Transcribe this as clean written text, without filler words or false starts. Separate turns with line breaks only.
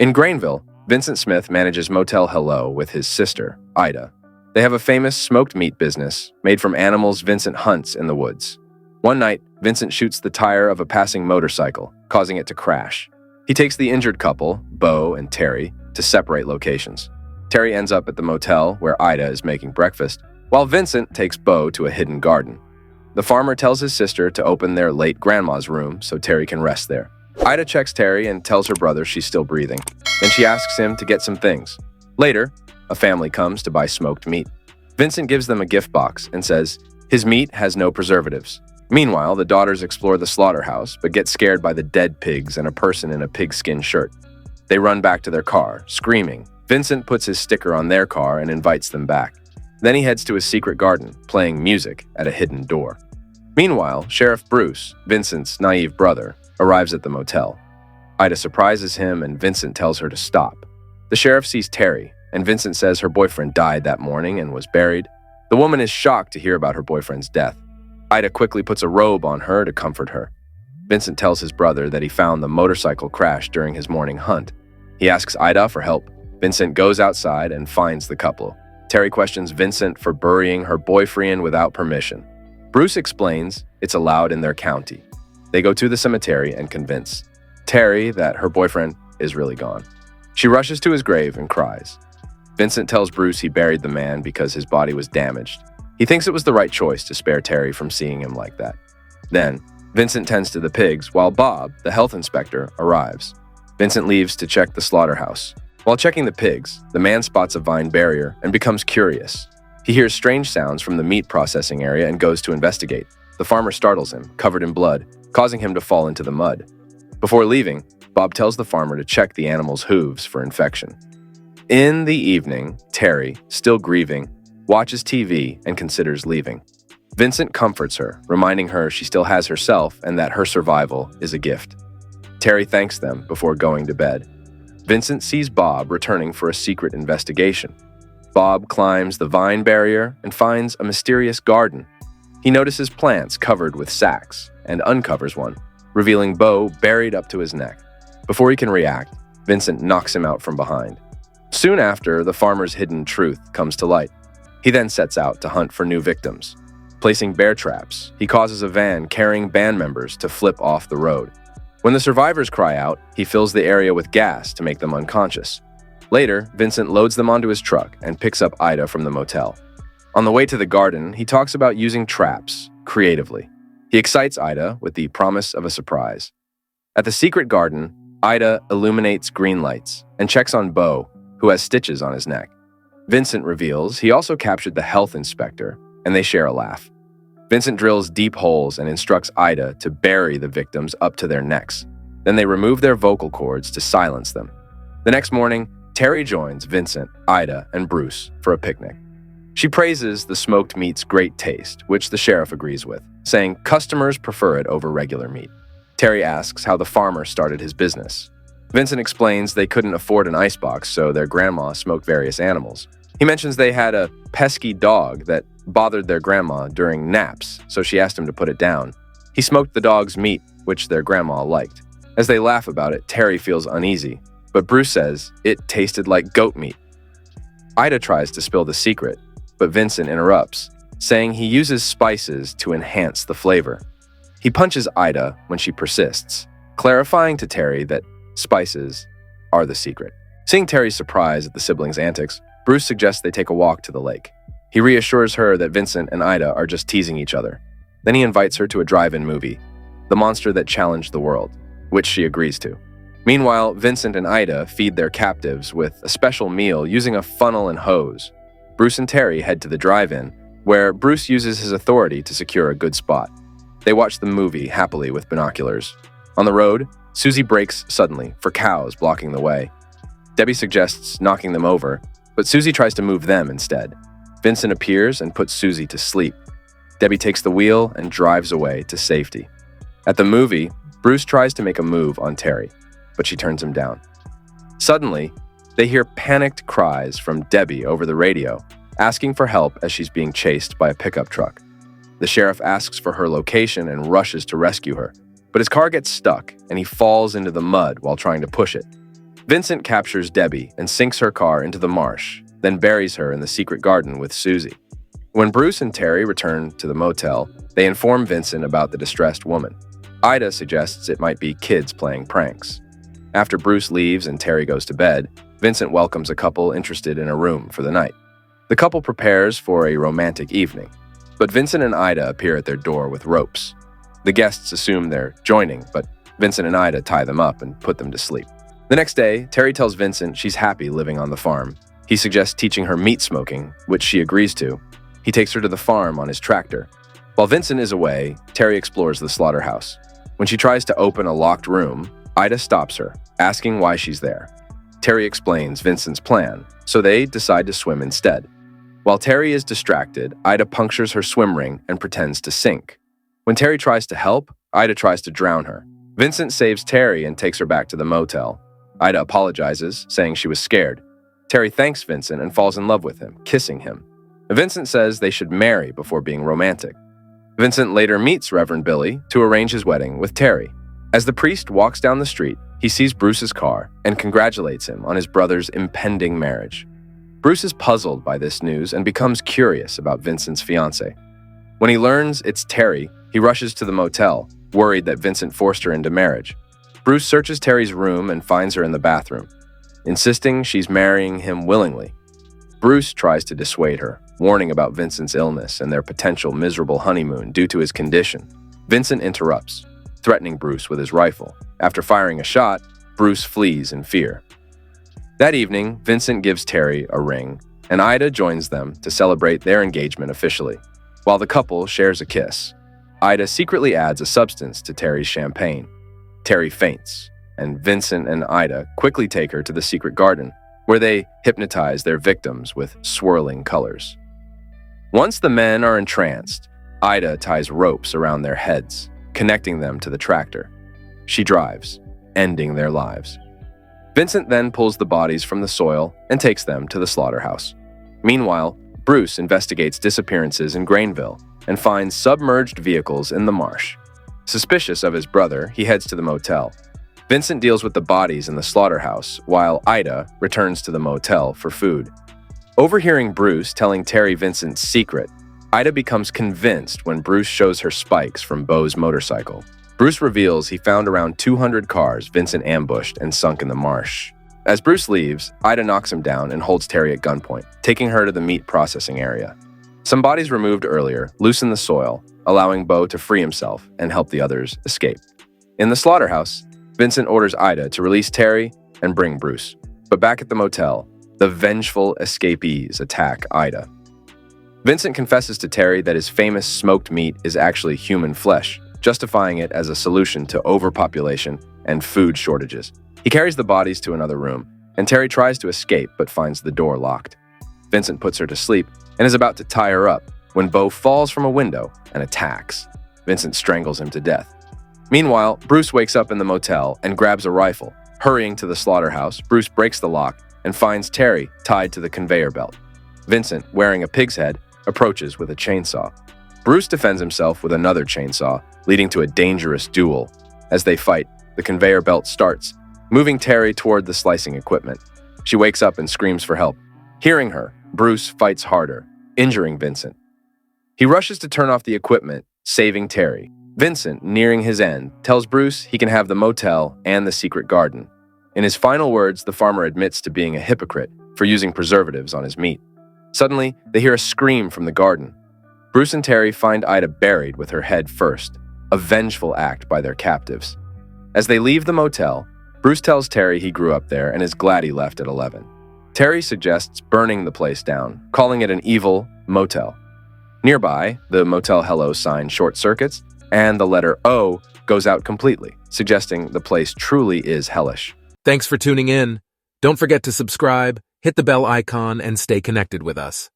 In Grainville, Vincent Smith manages Motel Hello with his sister, Ida. They have a famous smoked meat business made from animals Vincent hunts in the woods. One night, Vincent shoots the tire of a passing motorcycle, causing it to crash. He takes the injured couple, Bo and Terry, to separate locations. Terry ends up at the motel where Ida is making breakfast, while Vincent takes Bo to a hidden garden. The farmer tells his sister to open their late grandma's room so Terry can rest there. Ida checks Terry and tells her brother she's still breathing. Then she asks him to get some things. Later, a family comes to buy smoked meat. Vincent gives them a gift box and says his meat has no preservatives. Meanwhile, the daughters explore the slaughterhouse but get scared by the dead pigs and a person in a pigskin shirt. They run back to their car, screaming. Vincent puts his sticker on their car and invites them back. Then he heads to his secret garden, playing music at a hidden door. Meanwhile, Sheriff Bruce, Vincent's naive brother, arrives at the motel. Ida surprises him and Vincent tells her to stop. The sheriff sees Terry, and Vincent says her boyfriend died that morning and was buried. The woman is shocked to hear about her boyfriend's death. Ida quickly puts a robe on her to comfort her. Vincent tells his brother that he found the motorcycle crash during his morning hunt. He asks Ida for help. Vincent goes outside and finds the couple. Terry questions Vincent for burying her boyfriend without permission. Bruce explains it's allowed in their county. They go to the cemetery and convince Terry that her boyfriend is really gone. She rushes to his grave and cries. Vincent tells Bruce he buried the man because his body was damaged. He thinks it was the right choice to spare Terry from seeing him like that. Then, Vincent tends to the pigs while Bob, the health inspector, arrives. Vincent leaves to check the slaughterhouse. While checking the pigs, the man spots a vine barrier and becomes curious. He hears strange sounds from the meat processing area and goes to investigate. The farmer startles him, covered in blood, causing him to fall into the mud. Before leaving, Bob tells the farmer to check the animal's hooves for infection. In the evening, Terry, still grieving, watches TV and considers leaving. Vincent comforts her, reminding her she still has herself and that her survival is a gift. Terry thanks them before going to bed. Vincent sees Bob returning for a secret investigation. Bob climbs the vine barrier and finds a mysterious garden. He notices plants covered with sacks and uncovers one, revealing Bo buried up to his neck. Before he can react, Vincent knocks him out from behind. Soon after, the farmer's hidden truth comes to light. He then sets out to hunt for new victims. Placing bear traps, he causes a van carrying band members to flip off the road. When the survivors cry out, he fills the area with gas to make them unconscious. Later, Vincent loads them onto his truck and picks up Ida from the motel. On the way to the garden, he talks about using traps creatively. He excites Ida with the promise of a surprise. At the secret garden, Ida illuminates green lights and checks on Bo, who has stitches on his neck. Vincent reveals he also captured the health inspector, and they share a laugh. Vincent drills deep holes and instructs Ida to bury the victims up to their necks. Then they remove their vocal cords to silence them. The next morning, Terry joins Vincent, Ida, and Bruce for a picnic. She praises the smoked meat's great taste, which the sheriff agrees with, saying customers prefer it over regular meat. Terry asks how the farmer started his business. Vincent explains they couldn't afford an icebox, so their grandma smoked various animals. He mentions they had a pesky dog that bothered their grandma during naps, so she asked him to put it down. He smoked the dog's meat, which their grandma liked. As they laugh about it, Terry feels uneasy, but Bruce says it tasted like goat meat. Ida tries to spill the secret, but Vincent interrupts, saying he uses spices to enhance the flavor. He punches Ida when she persists, clarifying to Terry that spices are the secret. Seeing Terry's surprise at the siblings' antics, Bruce suggests they take a walk to the lake. He reassures her that Vincent and Ida are just teasing each other. Then he invites her to a drive-in movie, The Monster That Challenged the World, which she agrees to. Meanwhile, Vincent and Ida feed their captives with a special meal using a funnel and hose. Bruce and Terry head to the drive-in, where Bruce uses his authority to secure a good spot. They watch the movie happily with binoculars. On the road, Susie brakes suddenly for cows blocking the way. Debbie suggests knocking them over, but Susie tries to move them instead. Vincent appears and puts Susie to sleep. Debbie takes the wheel and drives away to safety. At the movie, Bruce tries to make a move on Terry, but she turns him down. Suddenly, they hear panicked cries from Debbie over the radio, asking for help as she's being chased by a pickup truck. The sheriff asks for her location and rushes to rescue her, but his car gets stuck and he falls into the mud while trying to push it. Vincent captures Debbie and sinks her car into the marsh, then buries her in the secret garden with Susie. When Bruce and Terry return to the motel, they inform Vincent about the distressed woman. Ida suggests it might be kids playing pranks. After Bruce leaves and Terry goes to bed, Vincent welcomes a couple interested in a room for the night. The couple prepares for a romantic evening, but Vincent and Ida appear at their door with ropes. The guests assume they're joining, but Vincent and Ida tie them up and put them to sleep. The next day, Terry tells Vincent she's happy living on the farm. He suggests teaching her meat smoking, which she agrees to. He takes her to the farm on his tractor. While Vincent is away, Terry explores the slaughterhouse. When she tries to open a locked room, Ida stops her, asking why she's there. Terry explains Vincent's plan, so they decide to swim instead. While Terry is distracted, Ida punctures her swim ring and pretends to sink. When Terry tries to help, Ida tries to drown her. Vincent saves Terry and takes her back to the motel. Ida apologizes, saying she was scared. Terry thanks Vincent and falls in love with him, kissing him. Vincent says they should marry before being romantic. Vincent later meets Reverend Billy to arrange his wedding with Terry. As the priest walks down the street, he sees Bruce's car and congratulates him on his brother's impending marriage. Bruce is puzzled by this news and becomes curious about Vincent's fiancée. When he learns it's Terry, he rushes to the motel, worried that Vincent forced her into marriage. Bruce searches Terry's room and finds her in the bathroom, insisting she's marrying him willingly. Bruce tries to dissuade her, warning about Vincent's illness and their potential miserable honeymoon due to his condition. Vincent interrupts, threatening Bruce with his rifle. After firing a shot, Bruce flees in fear. That evening, Vincent gives Terry a ring, and Ida joins them to celebrate their engagement officially. While the couple shares a kiss, Ida secretly adds a substance to Terry's champagne. Terry faints, and Vincent and Ida quickly take her to the secret garden, where they hypnotize their victims with swirling colors. Once the men are entranced, Ida ties ropes around their heads, connecting them to the tractor. She drives, ending their lives. Vincent then pulls the bodies from the soil and takes them to the slaughterhouse. Meanwhile, Bruce investigates disappearances in Grainville and finds submerged vehicles in the marsh. Suspicious of his brother, he heads to the motel. Vincent deals with the bodies in the slaughterhouse, while Ida returns to the motel for food. Overhearing Bruce telling Terry Vincent's secret, Ida becomes convinced when Bruce shows her spikes from Beau's motorcycle. Bruce reveals he found around 200 cars Vincent ambushed and sunk in the marsh. As Bruce leaves, Ida knocks him down and holds Terry at gunpoint, taking her to the meat processing area. Some bodies removed earlier loosen the soil, allowing Beau to free himself and help the others escape. In the slaughterhouse, Vincent orders Ida to release Terry and bring Bruce. But back at the motel, the vengeful escapees attack Ida. Vincent confesses to Terry that his famous smoked meat is actually human flesh, justifying it as a solution to overpopulation and food shortages. He carries the bodies to another room, and Terry tries to escape but finds the door locked. Vincent puts her to sleep and is about to tie her up when Beau falls from a window and attacks. Vincent strangles him to death. Meanwhile, Bruce wakes up in the motel and grabs a rifle. Hurrying to the slaughterhouse, Bruce breaks the lock and finds Terry tied to the conveyor belt. Vincent, wearing a pig's head, approaches with a chainsaw. Bruce defends himself with another chainsaw, leading to a dangerous duel. As they fight, the conveyor belt starts, moving Terry toward the slicing equipment. She wakes up and screams for help. Hearing her, Bruce fights harder, injuring Vincent. He rushes to turn off the equipment, saving Terry. Vincent, nearing his end, tells Bruce he can have the motel and the secret garden. In his final words, the farmer admits to being a hypocrite for using preservatives on his meat. Suddenly, they hear a scream from the garden. Bruce and Terry find Ida buried with her head first, a vengeful act by their captives. As they leave the motel, Bruce tells Terry he grew up there and is glad he left at 11. Terry suggests burning the place down, calling it an evil motel. Nearby, the Motel Hello sign short circuits, and the letter O goes out completely, suggesting the place truly is hellish.
Thanks for tuning in. Don't forget to subscribe, hit the bell icon, and stay connected with us.